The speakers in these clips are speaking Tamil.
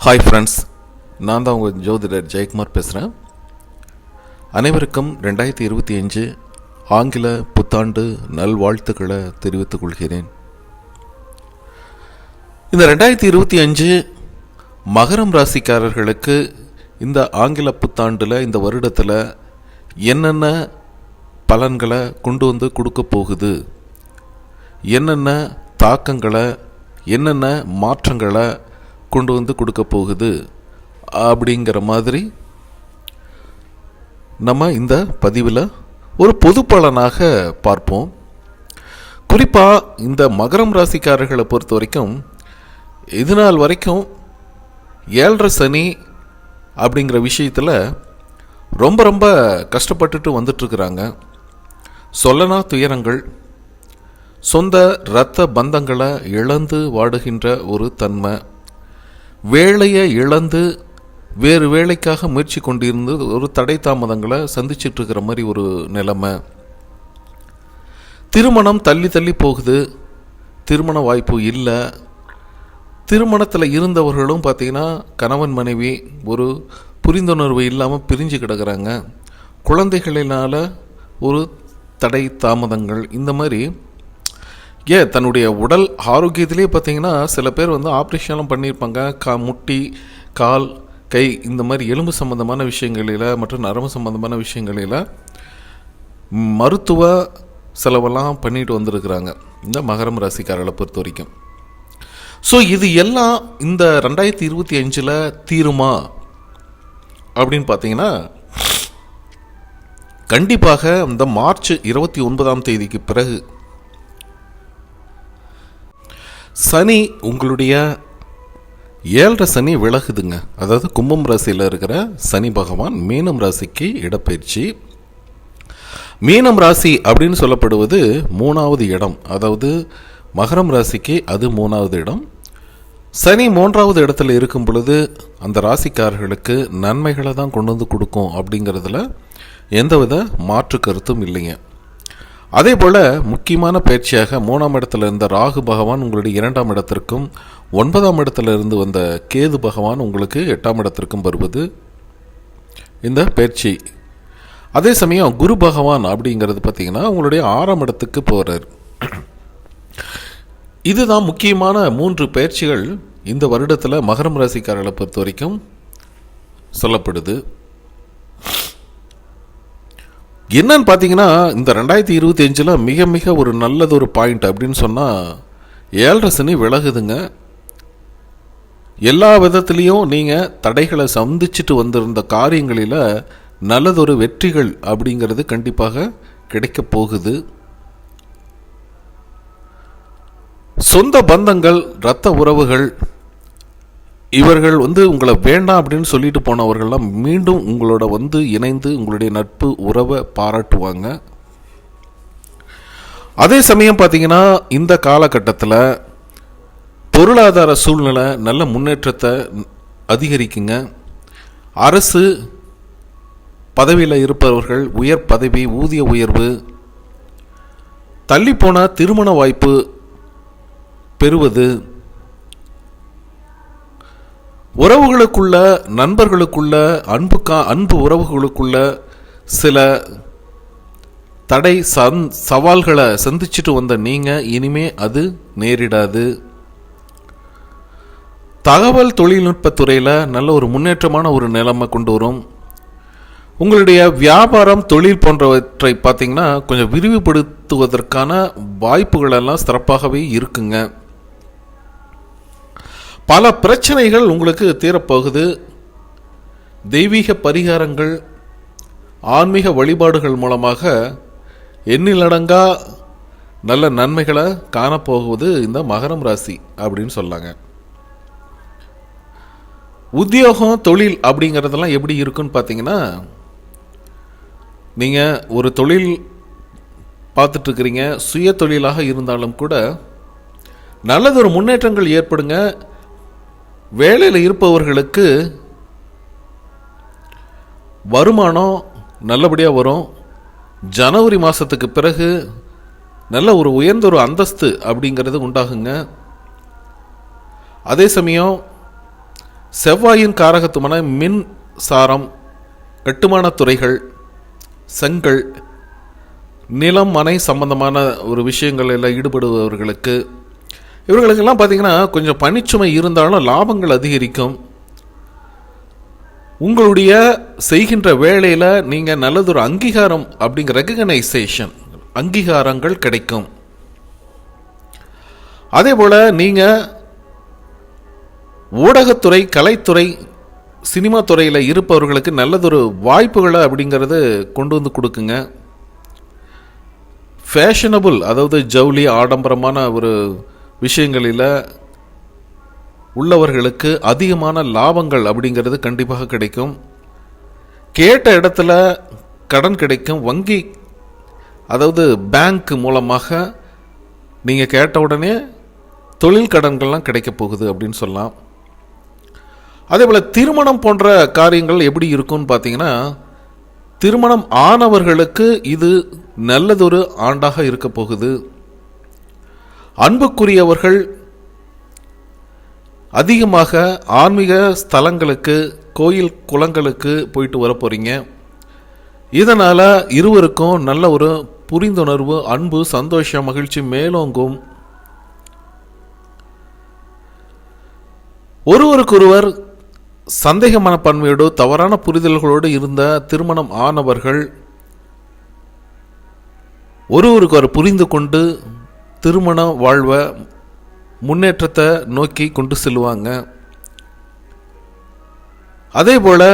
ஹாய் ஃப்ரெண்ட்ஸ், நான் தான் உங்கள் ஜோதிடர் ஜெயக்குமார் பேசுகிறேன். அனைவருக்கும் 2025 ஆங்கில புத்தாண்டு நல்வாழ்த்துக்களை தெரிவித்துக் கொள்கிறேன். இந்த 2025 மகரம் ராசிக்காரர்களுக்கு இந்த ஆங்கில புத்தாண்டில், இந்த வருடத்தில் என்னென்ன பலன்களை கொண்டு வந்து கொடுக்க போகுது, என்னென்ன தாக்கங்களை, என்னென்ன மாற்றங்களை கொண்டு வந்து கொடுக்க போகுது அப்படிங்கிற மாதிரி நம்ம இந்த பதிவில் ஒரு பொது பலனாக பார்ப்போம். குறிப்பாக இந்த மகரம் ராசிக்காரர்களை பொறுத்த வரைக்கும் இது நாள் வரைக்கும் 7.5 சனி அப்படிங்கிற விஷயத்தில் ரொம்ப ரொம்ப கஷ்டப்பட்டுட்டு வந்துட்டுருக்குறாங்க. சொல்லனா துயரங்கள், சொந்த இரத்த பந்தங்களை இழந்து வாடுகின்ற ஒரு தன்மை, வேலையை இழந்து வேறு வேலைக்காக முயற்சி கொண்டிருந்து ஒரு தடை தாமதங்களை சந்திச்சுட்டு இருக்கிற மாதிரி ஒரு நிலைமை, திருமணம் தள்ளி தள்ளி போகுது, திருமண வாய்ப்பு இல்லை, திருமணத்தில் இருந்தவர்களும் பார்த்திங்கன்னா கணவன் மனைவி ஒரு புரிந்துணர்வு இல்லாமல் பிரிஞ்சு கிடக்கிறாங்க, குழந்தைகளினால் ஒரு தடை தாமதங்கள், இந்த மாதிரி தன்னுடைய உடல் ஆரோக்கியத்திலே பார்த்திங்கன்னா சில பேர் ஆப்ரேஷன்லாம் பண்ணியிருப்பாங்க. முட்டி, கால், கை, இந்த மாதிரி எலும்பு சம்பந்தமான விஷயங்களில் மற்றும் நரம்பு சம்பந்தமான விஷயங்களில் மருத்துவ செலவெல்லாம் பண்ணிட்டு வந்திருக்கிறாங்க இந்த மகரம் ராசிக்காரர்களை பொறுத்த வரைக்கும். ஸோ இது எல்லாம் இந்த 2025 தீருமா அப்படின்னு பார்த்தீங்கன்னா, கண்டிப்பாக இந்த மார்ச் 29ஆம் தேதிக்கு பிறகு சனி, உங்களுடைய 7.5 சனி விலகுதுங்க. அதாவது கும்பம் ராசியில் இருக்கிற சனி பகவான் மீனம் ராசிக்கு இடப்பெயர்ச்சி. மீனம் ராசி அப்படின்னு சொல்லப்படுவது 3வது இடம், அதாவது மகரம் ராசிக்கு அது 3வது இடம். சனி 3வது இடத்துல இருக்கும் பொழுது அந்த ராசிக்காரர்களுக்கு நன்மைகளை தான் கொண்டு வந்து கொடுக்கும் அப்படிங்கிறதுல எந்தவித மாற்று கருத்தும் இல்லைங்க. அதே போல் முக்கியமான பயிற்சியாக 3ஆம் இடத்துல இருந்த ராகு பகவான் உங்களுடைய 2ஆம் இடத்திற்கும், 9ஆம் இடத்துல இருந்து வந்த கேது பகவான் உங்களுக்கு 8ஆம் இடத்திற்கும் வருவது இந்த பயிற்சி. அதே சமயம் குரு பகவான் அப்படிங்கிறது பார்த்திங்கன்னா உங்களுடைய 6ஆம் இடத்துக்கு போகிறார். இதுதான் முக்கியமான 3 பயிற்சிகள் இந்த வருடத்தில் மகரம் ராசிக்காரர்களை பொறுத்த வரைக்கும் சொல்லப்படுது. என்னன்னு பார்த்தீங்கன்னா, இந்த 2025 மிக மிக ஒரு நல்லது ஒரு பாயிண்ட் அப்படின்னு சொன்னால் 7.5 சனி விலகுதுங்க. எல்லா விதத்துலேயும் நீங்கள் தடைகளை சந்திச்சுட்டு வந்திருந்த காரியங்களில் நல்லதொரு வெற்றிகள் அப்படிங்கிறது கண்டிப்பாக கிடைக்க போகுது. சொந்த பந்தங்கள், இரத்த உறவுகள், இவர்கள் உங்களை வேண்டாம் அப்படின்னு சொல்லிட்டு போனவர்கள்லாம் மீண்டும் உங்களோட இணைந்து உங்களுடைய நட்பு உறவை பாராட்டுவாங்க. அதே சமயம் பார்த்தீங்கன்னா இந்த காலகட்டத்தில் பொருளாதார சூழ்நிலை நல்ல முன்னேற்றத்தை அதிகரிக்குங்க. அரசு பதவியில் இருப்பவர்கள் உயர் பதவி, ஊதிய உயர்வு, தள்ளிப்போன திருமண வாய்ப்பு பெறுவது, உறவுகளுக்குள்ள, நண்பர்களுக்குள்ள, அன்பு உறவுகளுக்குள்ள சில தடை சவால்களை சந்திச்சுட்டு வந்த நீங்கள் இனிமே அது நேரிடாது. தகவல் தொழில்நுட்பத்துறையில் நல்ல ஒரு முன்னேற்றமான ஒரு நிலைமை கொண்டு வரும். உங்களுடைய வியாபாரம், தொழில் போன்றவற்றை பார்த்தீங்கன்னா கொஞ்சம் விரிவுபடுத்துவதற்கான வாய்ப்புகள் எல்லாம் சிறப்பாகவே இருக்குங்க. பல பிரச்சனைகள் உங்களுக்கு தீரப்போகுது. தெய்வீக பரிகாரங்கள், ஆன்மீக வழிபாடுகள் மூலமாக எண்ணிலடங்கா நல்ல நன்மைகளை காணப்போகுது இந்த மகரம் ராசி அப்படின்னு சொல்லாங்க. உத்தியோகம், தொழில் அப்படிங்கிறதெல்லாம் எப்படி இருக்குன்னு பார்த்தீங்கன்னா, நீங்கள் ஒரு தொழில் பார்த்துட்ருக்கிறீங்க, சுய தொழிலாக இருந்தாலும் கூட நல்லதொரு முன்னேற்றங்கள் ஏற்படுங்க. வேலையில் இருப்பவர்களுக்கு வருமானம் நல்லபடியாக வரும். ஜனவரி மாதத்துக்கு பிறகு நல்ல ஒரு உயர்ந்த ஒரு அந்தஸ்து அப்படிங்கிறது உண்டாகுங்க. அதே சமயம் செவ்வாயின் காரகத்துவமான மின்சாரம், கட்டுமானத் துறைகள், செங்கல், நிலம், மனை சம்பந்தமான ஒரு விஷயங்களில் ஈடுபடுபவர்களுக்கு இவர்களுக்கெல்லாம் பார்த்திங்கன்னா கொஞ்சம் பணிச்சுமை இருந்தாலும் லாபங்கள் அதிகரிக்கும். உங்களுடைய செய்கின்ற வேலையில் நீங்கள் நல்லதொரு அங்கீகாரம் அப்படிங்கிற ரெகக்னைசேஷன், அங்கீகாரங்கள் கிடைக்கும். அதே போல் நீங்கள் ஊடகத்துறை, கலைத்துறை, சினிமா துறையில் இருப்பவர்களுக்கு நல்லதொரு வாய்ப்புகளை அப்படிங்கிறது கொண்டு வந்து கொடுக்குங்க. ஃபேஷனபுள், அதாவது ஜவுளி, ஆடம்பரமான ஒரு விஷயங்களில் உள்ளவர்களுக்கு அதிகமான லாபங்கள் அப்படிங்கிறது கண்டிப்பாக கிடைக்கும். கேட்ட இடத்துல கடன் கிடைக்கும். வங்கி, அதாவது பேங்க் மூலமாக நீங்கள் கேட்ட உடனே தொழில் கடன்கள்லாம் கிடைக்க போகுது அப்படின்னு சொல்லலாம். அதே போல் திருமணம் போன்ற காரியங்கள் எப்படி இருக்கும்னு பார்த்தீங்கன்னா, திருமணம் ஆனவர்களுக்கு இது நல்லதொரு ஆண்டாக இருக்க போகுது. அன்புக்குரியவர்கள் அதிகமாக ஆன்மீக ஸ்தலங்களுக்கு, கோயில் குளங்களுக்கு போயிட்டு வர போகிறீங்க. இதனால் இருவருக்கும் நல்ல ஒரு புரிந்துணர்வு, அன்பு, சந்தோஷம், மகிழ்ச்சி மேலோங்கும். ஒருவருக்கொருவர் சந்தேக மனப்பான்மையோடு, தவறான புரிதல்களோடு இருந்த திருமணம் ஆனவர்கள் ஒருவருக்கொரு புரிந்து கொண்டு திருமண வாழ்வை முன்னேற்றத்தை நோக்கி கொண்டு செல்வாங்க. அதே போல்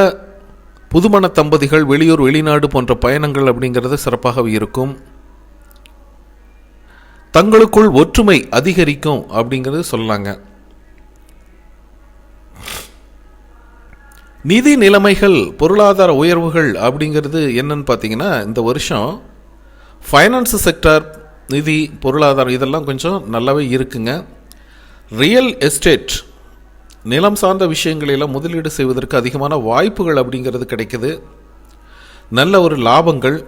புதுமண தம்பதிகள் வெளியூர், வெளிநாடு போன்ற பயணங்கள் அப்படிங்கிறது சிறப்பாக இருக்கும். தங்களுக்குள் ஒற்றுமை அதிகரிக்கும் அப்படிங்கிறது சொல்லலாங்க. நிதி நிலைமைகள், பொருளாதார உயர்வுகள் அப்படிங்கிறது என்னன்னு பார்த்தீங்கன்னா, இந்த வருஷம் ஃபைனான்ஸ் செக்டர், நிதி, பொருளாதாரம் இதெல்லாம் கொஞ்சம் நல்லாவே இருக்குங்க. ரியல் எஸ்டேட், நிலம் சார்ந்த விஷயங்களெல்லாம் முதலீடு செய்வதற்கு அதிகமான வாய்ப்புகள் அப்படிங்கிறது கிடைக்குது. நல்ல ஒரு லாபங்கள்.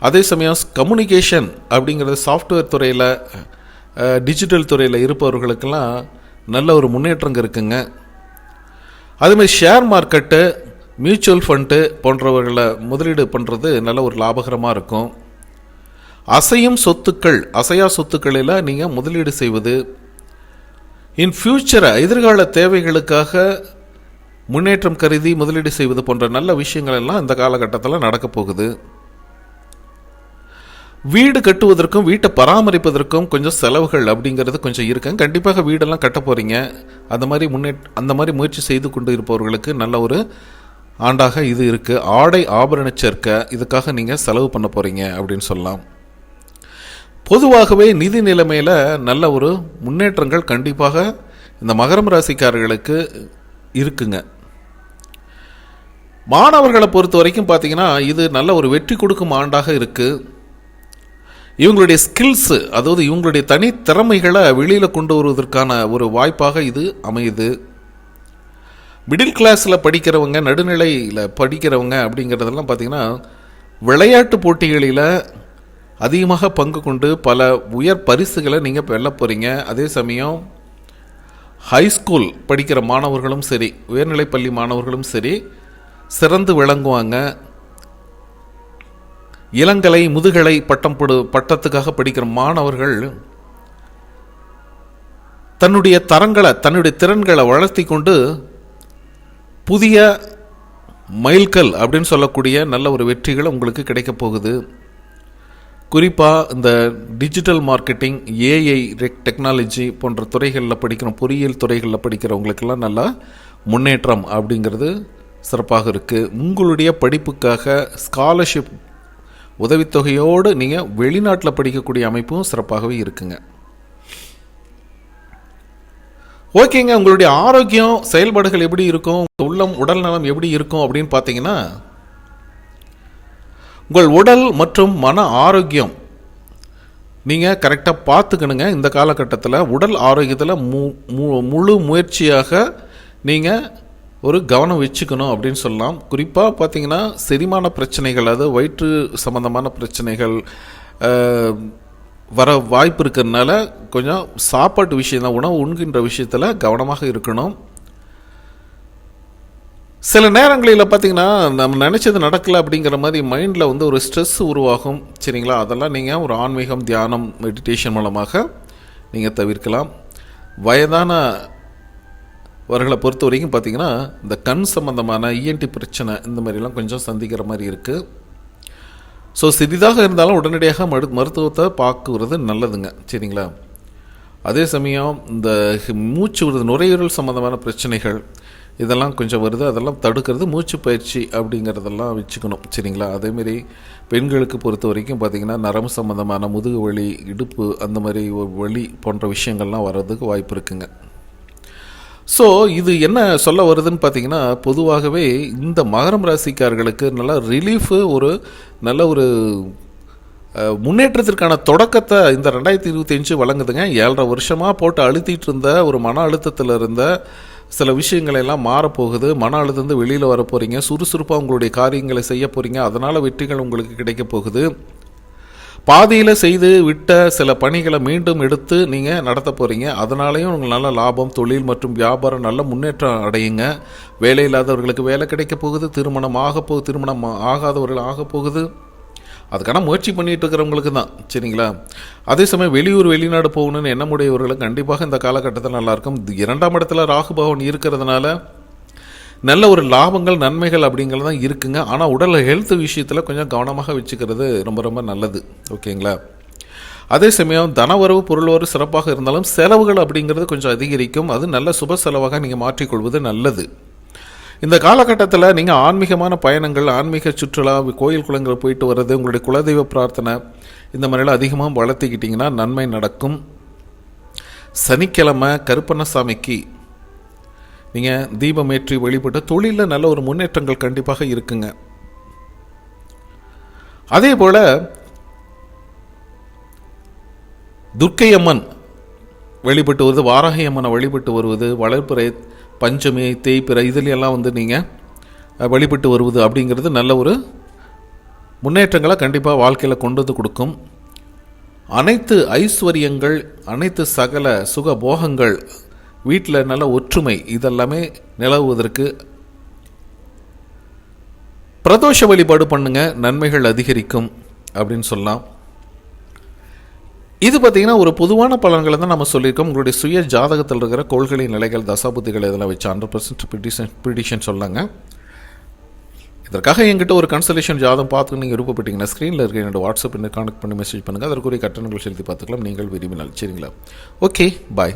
அதே சமயம் கம்யூனிகேஷன் அப்படிங்கிறது சாஃப்ட்வேர் துறையில், டிஜிட்டல் துறையில் இருப்பவர்களுக்கெல்லாம் நல்ல ஒரு முன்னேற்றங்க இருக்குங்க. அதுமாதிரி ஷேர் மார்க்கெட்டு, மியூச்சுவல் ஃபண்டு போன்றவர்களை முதலீடு பண்ணுறது நல்ல ஒரு லாபகரமாக இருக்கும். அசையும் சொத்துக்கள், அசையா சொத்துக்களில் நீங்கள் முதலீடு செய்வது, இன் ஃபியூச்சரை, எதிர்கால தேவைகளுக்காக முன்னேற்றம் கருதி முதலீடு செய்வது போன்ற நல்ல விஷயங்கள் எல்லாம் இந்த காலகட்டத்தில் நடக்கப் போகுது. வீடு கட்டுவதற்கும் வீட்டை பராமரிப்பதற்கும் கொஞ்சம் செலவுகள் அப்படிங்கிறது கொஞ்சம் இருக்குங்க. கண்டிப்பாக வீடெல்லாம் கட்ட போகிறீங்க. அந்த மாதிரி முயற்சி செய்து கொண்டு இருப்பவர்களுக்கு நல்ல ஒரு ஆண்டாக இது இருக்குது. ஆடை ஆபரண சேர்க்கை, இதுக்காக நீங்கள் செலவு பண்ண போகிறீங்க அப்படின்னு சொல்லலாம். பொதுவாகவே நிதி நிலைமையில் நல்ல ஒரு முன்னேற்றங்கள் கண்டிப்பாக இந்த மகரம் ராசிக்காரர்களுக்கு இருக்குங்க. மாணவர்களை பொறுத்த வரைக்கும் பார்த்தீங்கன்னா, இது நல்ல ஒரு வெற்றி கொடுக்கும் ஆண்டாக இருக்குது. இவங்களுடைய ஸ்கில்ஸு, அதாவது இவங்களுடைய தனித்திறமைகளை வெளியில் கொண்டு வருவதற்கான ஒரு வாய்ப்பாக இது அமையுது. மிடில் கிளாஸில் படிக்கிறவங்க, நடுநிலையில் படிக்கிறவங்க அப்படிங்கிறதெல்லாம் பார்த்திங்கன்னா, விளையாட்டு போட்டிகளில் அதிகமாக பங்கு கொண்டு பல உயர் பரிசுகளை நீங்கள் வெல்ல போகிறீங்க. அதே சமயம் ஹைஸ்கூல் படிக்கிற மாணவர்களும் சரி, உயர்நிலைப்பள்ளி மாணவர்களும் சரி சிறந்து விளங்குவாங்க. இளங்கலை, முதுகலை பட்டத்துக்காக படிக்கிற மாணவர்கள் தன்னுடைய திறன்களை வளர்த்தி கொண்டு புதிய மைல்கல் அப்படின்னு சொல்லக்கூடிய நல்ல ஒரு வெற்றிகள் உங்களுக்கு கிடைக்க போகுது. குறிப்பாக இந்த டிஜிட்டல் மார்க்கெட்டிங், ஏஐ டெக்னாலஜி போன்ற துறைகளில் படிக்கிற, பொறியியல் துறைகளில் படிக்கிறவங்களுக்கெல்லாம் நல்லா முன்னேற்றம் அப்படிங்கிறது சிறப்பாக இருக்குது. உங்களுடைய படிப்புக்காக ஸ்காலர்ஷிப் உதவித்தொகையோடு நீங்கள் வெளிநாட்டில் படிக்கக்கூடிய அமைப்பும் சிறப்பாகவே இருக்குங்க. ஓகேங்க, உங்களுடைய ஆரோக்கியம், செயல்பாடுகள் எப்படி இருக்கும், உள்ளம், உடல் நலம் எப்படி இருக்கும் அப்படின்னு பார்த்தீங்கன்னா, உங்கள் உடல் மற்றும் மன ஆரோக்கியம் நீங்கள் கரெக்டாக பார்த்துக்கணுங்க. இந்த காலகட்டத்தில் உடல் ஆரோக்கியத்தில் முழு முயற்சியாக நீங்கள் ஒரு கவனம் வச்சுக்கணும் அப்படின்னு சொல்லலாம். குறிப்பாக பார்த்தீங்கன்னா, செரிமான பிரச்சனைகள், அதாவது வயிற்று சம்பந்தமான பிரச்சனைகள் வர வாய்ப்பு இருக்கிறதுனால கொஞ்சம் சாப்பாட்டு விஷயம் தான், உணவு உண்கின்ற விஷயத்தில் கவனமாக இருக்கணும். சில நேரங்களில் பார்த்திங்கன்னா நம்ம நினச்சது நடக்கலை அப்படிங்கிற மாதிரி மைண்டில் வந்து ஒரு ஸ்ட்ரெஸ் உருவாகும். சரிங்களா, அதெல்லாம் நீங்கள் ஒரு ஆன்மீகம், தியானம், மெடிடேஷன் மூலமாக நீங்கள் தவிர்க்கலாம். வயதானவர்களை பொறுத்த வரைக்கும் பார்த்திங்கன்னா இந்த கண் சம்பந்தமான இஎன்டி பிரச்சனை இந்த மாதிரிலாம் கொஞ்சம் சந்திக்கிற மாதிரி இருக்குது. ஸோ சிறிதாக இருந்தாலும் உடனடியாக மருத்துவத்தை பார்க்குறது நல்லதுங்க. சரிங்களா, அதே சமயம் இந்த மூச்சு விடுறது, நுரையீரல் சம்மந்தமான பிரச்சனைகள் இதெல்லாம் கொஞ்சம் வருது, அதெல்லாம் தடுக்கிறது மூச்சு பயிற்சி அப்படிங்கிறதெல்லாம் வச்சுக்கணும். சரிங்களா, அதேமாரி பெண்களுக்கு பொறுத்த வரைக்கும் பார்த்திங்கன்னா நரம்பு சம்மந்தமான முதுகு வலி, இடுப்பு அந்த மாதிரி வலி போன்ற விஷயங்கள்லாம் வர்றதுக்கு வாய்ப்பு இருக்குங்க. ஸோ இது என்ன சொல்ல வருதுன்னு பார்த்தீங்கன்னா, பொதுவாகவே இந்த மகரம் ராசிக்காரர்களுக்கு நல்ல ரிலீஃபு, ஒரு நல்ல ஒரு முன்னேற்றத்திற்கான தொடக்கத்தை இந்த 2025 வழங்குதுங்க. 7.5 வருஷமாக போட்டு அழுத்திட்டு இருந்த ஒரு மன அழுத்தத்தில் இருந்த சில விஷயங்களெல்லாம் மாறப்போகுது. மன அழுத்தம் வெளியில் வர போகிறீங்க, சுறுசுறுப்பாக உங்களுடைய காரியங்களை செய்ய போகிறீங்க, அதனால் வெற்றிகள் உங்களுக்கு கிடைக்க போகுது. பாதியில் செய்து விட்ட சில பணிகளை மீண்டும் எடுத்து நீங்கள் நடத்த போகிறீங்க, அதனாலேயும் உங்களுக்கு நல்ல லாபம், தொழில் மற்றும் வியாபாரம் நல்ல முன்னேற்றம் அடையுங்க. வேலை இல்லாதவர்களுக்கு வேலை கிடைக்க போகுது, திருமணம் ஆகாதவர்கள் ஆக போகுது, அதுக்கான முயற்சி பண்ணிகிட்டு இருக்கிறவங்களுக்கு தான். சரிங்களா, அதே சமயம் வெளிநாடு போகணுன்னு எண்ணமுடையவர்களுக்கு கண்டிப்பாக இந்த காலகட்டத்தில் நல்லாயிருக்கும். 2ஆம் இடத்துல ராகு பகவான் இருக்கிறதுனால நல்ல ஒரு லாபங்கள், நன்மைகள் அப்படிங்கிறது தான் இருக்குங்க. ஆனால் உடல் ஹெல்த் விஷயத்தில் கொஞ்சம் கவனமாக வச்சுக்கிறது ரொம்ப ரொம்ப நல்லது. ஓகேங்களா, அதே சமயம் தனவரவு, பொருள்வரவு சிறப்பாக இருந்தாலும் செலவுகள் அப்படிங்கிறது கொஞ்சம் அதிகரிக்கும். அது நல்ல சுப செலவாக நீங்கள் மாற்றிக்கொள்வது நல்லது. இந்த காலகட்டத்தில் நீங்கள் ஆன்மீகமான பயணங்கள், ஆன்மீக சுற்றுலா, கோயில் குளங்கள் போயிட்டு வர்றது, உங்களுடைய குலதெய்வ பிரார்த்தனை இந்த மாதிரிலாம் அதிகமாக வளர்த்திக்கிட்டிங்கன்னா நன்மை நடக்கும். சனிக்கிழமை கருப்பண்ணசாமிக்கு நீங்கள் தீபமேற்றி வழிபட்டு தொழிலில் நல்ல ஒரு முன்னேற்றங்கள் கண்டிப்பாக இருக்குங்க. அதே போல் துர்க்கை அம்மன் வழிபட்டு வருவது, வாராகி அம்மனை வழிபட்டு வருவது, வளர்ப்பிறை, பஞ்சமி, தேய்பிறை இதுலையெல்லாம் வந்து நீங்கள் வழிபட்டு வருவது அப்படிங்கிறது நல்ல ஒரு முன்னேற்றங்களை கண்டிப்பாக வாழ்க்கையில் கொண்டு வந்து கொடுக்கும். அனைத்து ஐஸ்வர்யங்கள், அனைத்து சகல சுக போகங்கள், வீட்டில் நல்ல ஒற்றுமை இதெல்லாமே நிலவுவதற்கு பிரதோஷ வழிபாடு பண்ணுங்க, நன்மைகள் அதிகரிக்கும் அப்படின்னு சொல்லலாம். இது பார்த்திங்கன்னா ஒரு பொதுவான பலன்களை தான் நம்ம சொல்லியிருக்கோம். உங்களுடைய சுய ஜாதகத்தில் இருக்கிற கோள்களின் நிலைகள், தசாபுத்திகள் இதெல்லாம் வச்சு 100% ப்ரிடிஷன் சொல்லாங்க. இதற்காக என்கிட்ட ஒரு கன்சல்டேஷன் ஜாதகம் பார்த்து நீங்கள் விருப்பப்பட்டீங்கன்னா ஸ்க்ரீனில் இருக்க என்னோட வாட்ஸ்அப் கான்டெக்ட் பண்ணி மெசேஜ் பண்ணுங்கள். அதற்குரிய கட்டணங்கள் செலுத்தி பார்த்துக்கலாம் நீங்கள் விரும்பினால். சரிங்களா, ஓகே, பாய்.